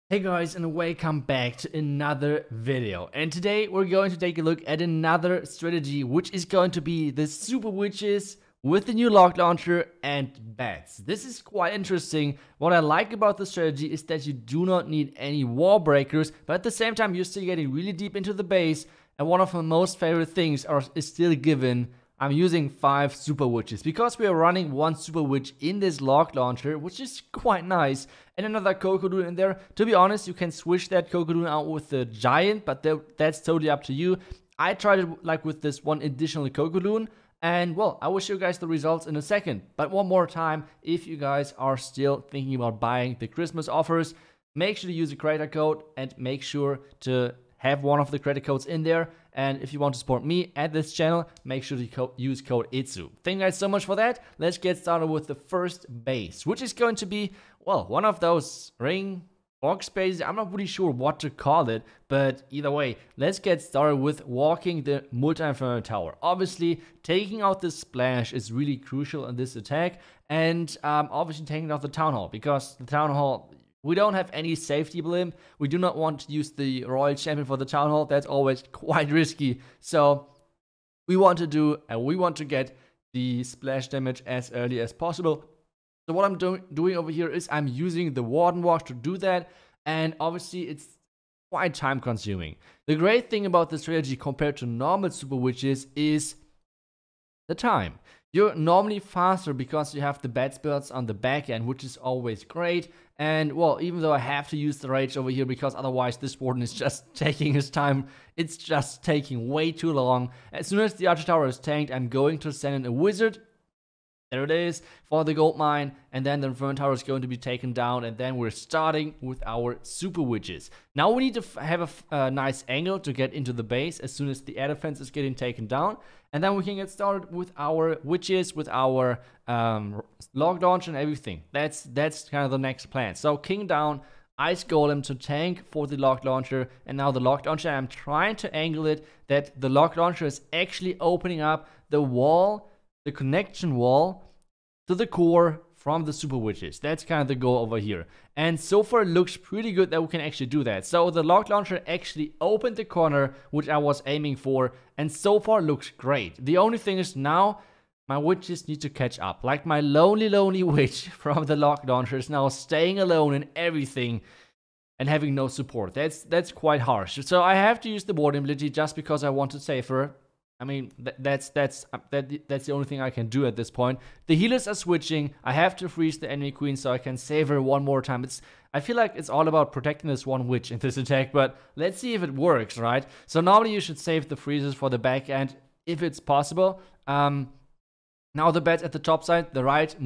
Hey guys, and welcome back to another video. And today we're going to take a look at another strategy, which is going to be the Super Witches with the new lock launcher and bats. This is quite interesting. What I like about the strategy is that you do not need any wall breakers, but at the same time you're still getting really deep into the base. And one of my most favorite things is still given. I'm using 5 Super Witches because we are running 1 Super Witch in this lock launcher, which is quite nice, and another Cocodoon in there. To be honest, you can switch that Cocodoon out with the Giant, but that's totally up to you. I tried it like with this one additional Cocodoon, and well, I will show you guys the results in a second. But one more time, if you guys are still thinking about buying the Christmas offers, make sure to use the creator code and make sure to have one of the credit codes in there. And if you want to support me at this channel, make sure to use code ITZU. Thank you guys so much for that. Let's get started with the first base, which is going to be, well, one of those ring box bases. I'm not really sure what to call it, but either way, let's get started with walking the Multi-Inferno Tower. Obviously, taking out the splash is really crucial in this attack, and obviously taking out the Town Hall, because the Town Hall, we don't have any safety blimp. We do not want to use the Royal Champion for the Town Hall. That's always quite risky. So we want to get the splash damage as early as possible. So what I'm doing over here is I'm using the Warden Walk to do that. And obviously it's quite time consuming. The great thing about this strategy compared to normal Super Witches is the time. You're normally faster because you have the bat spells on the back end, which is always great. And well, even though I have to use the rage over here because otherwise this warden is just taking his time, it's just taking way too long. As soon as the Archer Tower is tanked, I'm going to send in a wizard. There it is for the gold mine, and then the Inferno Tower is going to be taken down, and then we're starting with our Super Witches. Now we need to have a nice angle to get into the base as soon as the air defense is getting taken down, and then we can get started with our witches, with our lock launcher and everything. That's kind of the next plan. So King down, Ice Golem to tank for the lock launcher, and now the lock launcher, I'm trying to angle it that the lock launcher is actually opening up the wall, the connection wall to the core from the Super Witches. That's kind of the goal over here. And so far it looks pretty good that we can actually do that. So the lock launcher actually opened the corner, which I was aiming for, and so far looks great. The only thing is now my witches need to catch up. Like my lonely witch from the lock launcher is now staying alone in everything and having no support. That's quite harsh. So I have to use the Warden ability just because I want to save her. I mean, that's the only thing I can do at this point. The healers are switching. I have to freeze the enemy queen so I can save her one more time. I feel like it's all about protecting this one witch in this attack, but let's see if it works, right? So normally you should save the freezes for the back end if it's possible. Now the bats at the top side, the right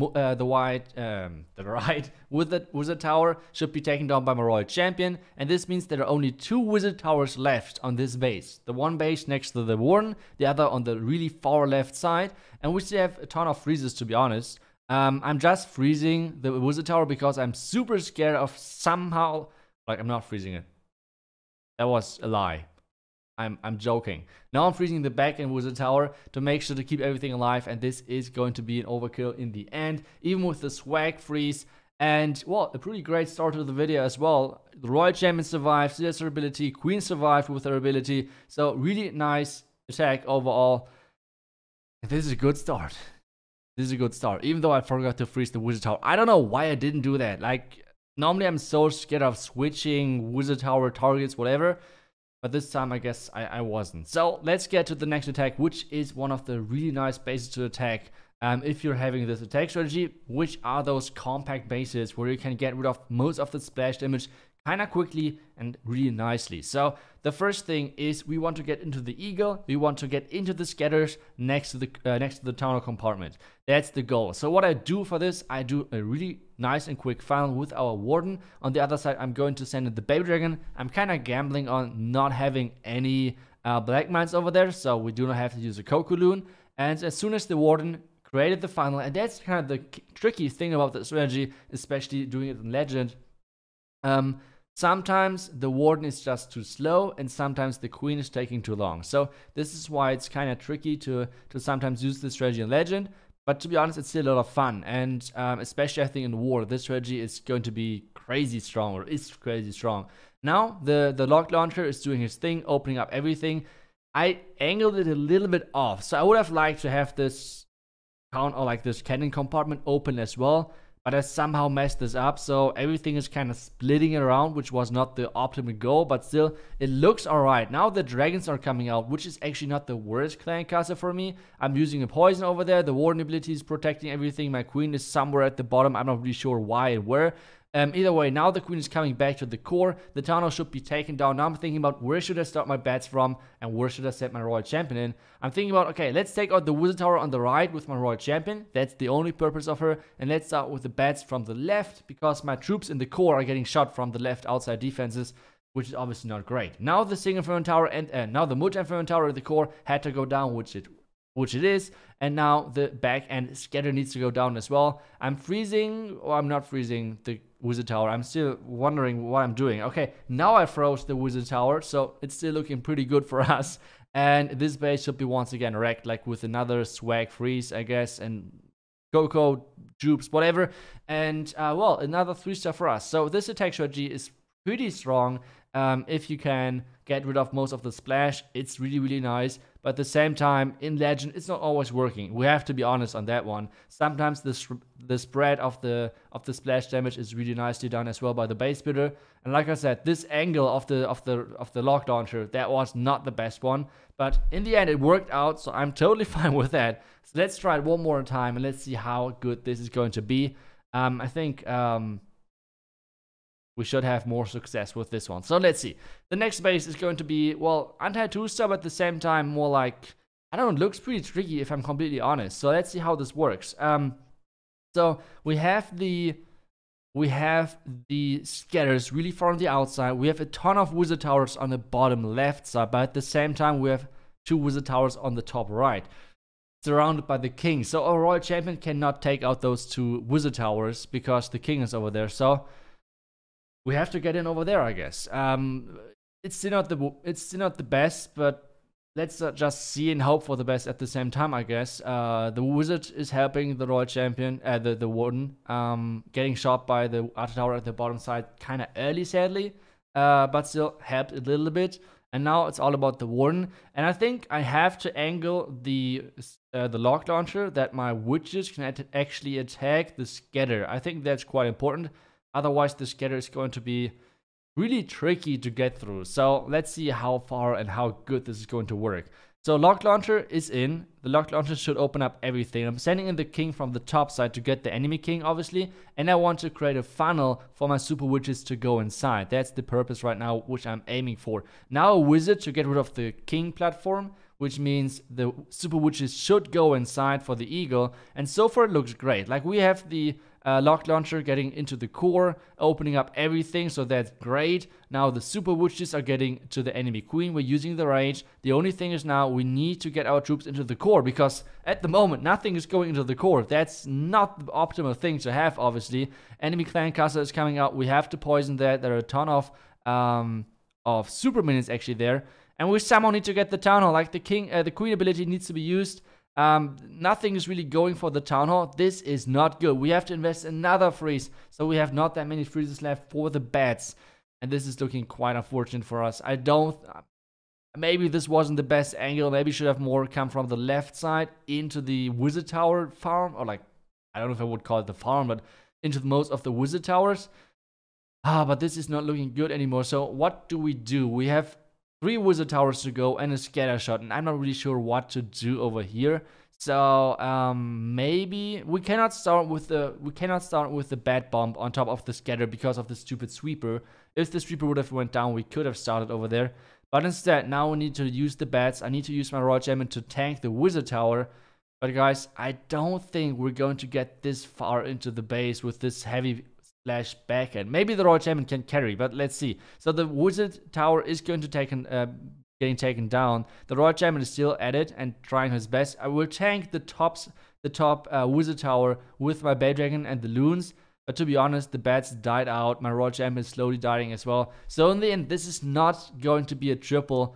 with the wizard tower should be taken down by my Royal Champion, and this means there are only 2 wizard towers left on this base. The one base next to the Warden, the other on the really far left side, and we still have a ton of freezes, to be honest. I'm just freezing the wizard tower because I'm super scared of somehow, like, I'm not freezing it. That was a lie. I'm joking. Now I'm freezing the back end wizard tower to make sure to keep everything alive, and this is going to be an overkill in the end, even with the swag freeze. And well, a pretty great start to the video as well. The Royal Champion survived, she has her ability, Queen survived with her ability, so really nice attack overall. This is a good start. This is a good start, even though I forgot to freeze the wizard tower. I don't know why I didn't do that. Like, normally I'm so scared of switching wizard tower targets, whatever. But this time, I guess I wasn't. So let's get to the next attack, which is one of the really nice bases to attack if you're having this attack strategy, which are those compact bases where you can get rid of most of the splash damage kind of quickly and really nicely. So the first thing is we want to get into the eagle, we want to get into the scatters next to the tunnel compartment. That's the goal. So what I do for this, I do a really nice and quick final with our Warden. On the other side, I'm going to send in the Baby Dragon. I'm kind of gambling on not having any black mines over there, so we do not have to use a Cocodoon. And as soon as the Warden created the final, and that's kind of the tricky thing about the strategy, especially doing it in Legend. Sometimes the Warden is just too slow, and sometimes the Queen is taking too long. So this is why it's kind of tricky to sometimes use this strategy in Legend. But to be honest, it's still a lot of fun. And especially I think in war, this strategy is going to be crazy strong, or is crazy strong. Now, the lock launcher is doing his thing, opening up everything. I angled it a little bit off. So I would have liked to have this this cannon compartment open as well. But I somehow messed this up, so everything is kind of splitting around, which was not the optimal goal, but still, it looks alright. Now the dragons are coming out, which is actually not the worst clan caster for me. I'm using a poison over there, the warden ability is protecting everything, my queen is somewhere at the bottom, I'm not really sure why and where. Either way, now the queen is coming back to the core. The town hall should be taken down. Now I'm thinking about where should I start my bats from and where should I set my royal champion in. I'm thinking about, okay, let's take out the wizard tower on the right with my royal champion. That's the only purpose of her. And let's start with the bats from the left because my troops in the core are getting shot from the left outside defenses, which is obviously not great. Now the single Inferno tower and now the multi Inferno tower in the core had to go down, which it is, and now the back end scatter needs to go down as well. I'm freezing, or I'm not freezing the wizard tower. I'm still wondering what I'm doing. Okay, now I froze the wizard tower, so it's still looking pretty good for us. And this base should be once again wrecked, like with another swag freeze, I guess, and Coco, Jupes, whatever. And, well, another 3-star for us. So this attack strategy is pretty strong. If you can get rid of most of the splash, it's really, really nice. But at the same time, in Legend, it's not always working. We have to be honest on that one. Sometimes the spread of the splash damage is really nicely done as well by the base builder. And like I said, this angle of the lock launcher, that was not the best one. But in the end, it worked out, so I'm totally fine with that. So let's try it one more time and let's see how good this is going to be. I think we should have more success with this one. So let's see. The next base is going to be, well, anti-2-star, but at the same time more like, I don't know, it looks pretty tricky if I'm completely honest. So let's see how this works. So we have the scatters really far on the outside. We have a ton of wizard towers on the bottom left side, but at the same time we have 2 wizard towers on the top right, surrounded by the king. So our royal champion cannot take out those 2 wizard towers because the king is over there. So we have to get in over there, I guess. It's still not the best, but let's just see and hope for the best at the same time, I guess. The wizard is helping the royal champion, the warden, getting shot by the outer tower at the bottom side kind of early, sadly, but still helped a little bit. And now it's all about the warden. And I think I have to angle the lock launcher that my witches can actually attack the scatter. I think that's quite important. Otherwise, the scatter is going to be really tricky to get through. So let's see how far and how good this is going to work. So lock launcher is in. The lock launcher should open up everything. I'm sending in the king from the top side to get the enemy king, obviously. And I want to create a funnel for my super witches to go inside. That's the purpose right now, which I'm aiming for. Now a wizard to get rid of the king platform, which means the super witches should go inside for the eagle. And so far it looks great. Like we have the lock launcher getting into the core, opening up everything, so that's great. Now the super witches are getting to the enemy queen. We're using the rage. The only thing is now we need to get our troops into the core, because at the moment nothing is going into the core. That's not the optimal thing to have, obviously. Enemy clan caster is coming out. We have to poison that. There are a ton of super minions actually there, and we somehow need to get the town hall. Like the queen ability needs to be used. Nothing is really going for the town hall. This is not good. We have to invest another freeze, so we have not that many freezes left for the bats, and this is looking quite unfortunate for us. Maybe this wasn't the best angle. Maybe should have more come from the left side into the wizard tower farm, or like, I don't know if I would call it the farm, but into most of the wizard towers. But this is not looking good anymore. So what do? We have 3 wizard towers to go and a scatter shot, and I'm not really sure what to do over here. So maybe we cannot start with the bat bomb on top of the scatter because of the stupid sweeper. If the sweeper would have went down, we could have started over there. But instead, now we need to use the bats. I need to use my royal champion to tank the wizard tower. But guys, I don't think we're going to get this far into the base with this heavy splash backend. Maybe the royal champion can carry, but let's see. So the wizard tower is going to getting taken down. The royal champion is still at it and trying his best. I will tank the top wizard tower with my bay dragon and the loons. But to be honest, the bats died out. My royal champion is slowly dying as well. So in the end, this is not going to be a triple.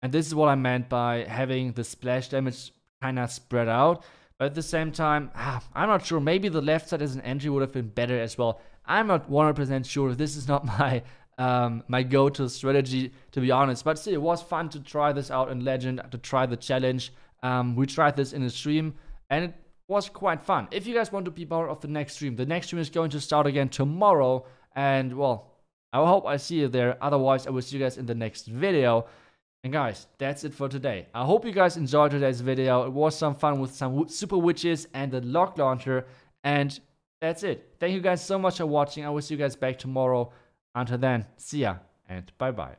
And this is what I meant by having the splash damage kind of spread out. But at the same time, I'm not sure. Maybe the left side as an entry would have been better as well. I'm not 100% sure. This is not my my go-to strategy, to be honest. But still, it was fun to try this out in Legend, to try the challenge. We tried this in a stream, and it was quite fun. If you guys want to be part of the next stream is going to start again tomorrow. And, well, I hope I see you there. Otherwise, I will see you guys in the next video. And guys, that's it for today. I hope you guys enjoyed today's video. It was some fun with some super witches and the lock launcher. And that's it. Thank you guys so much for watching. I will see you guys back tomorrow. Until then, see ya and bye bye.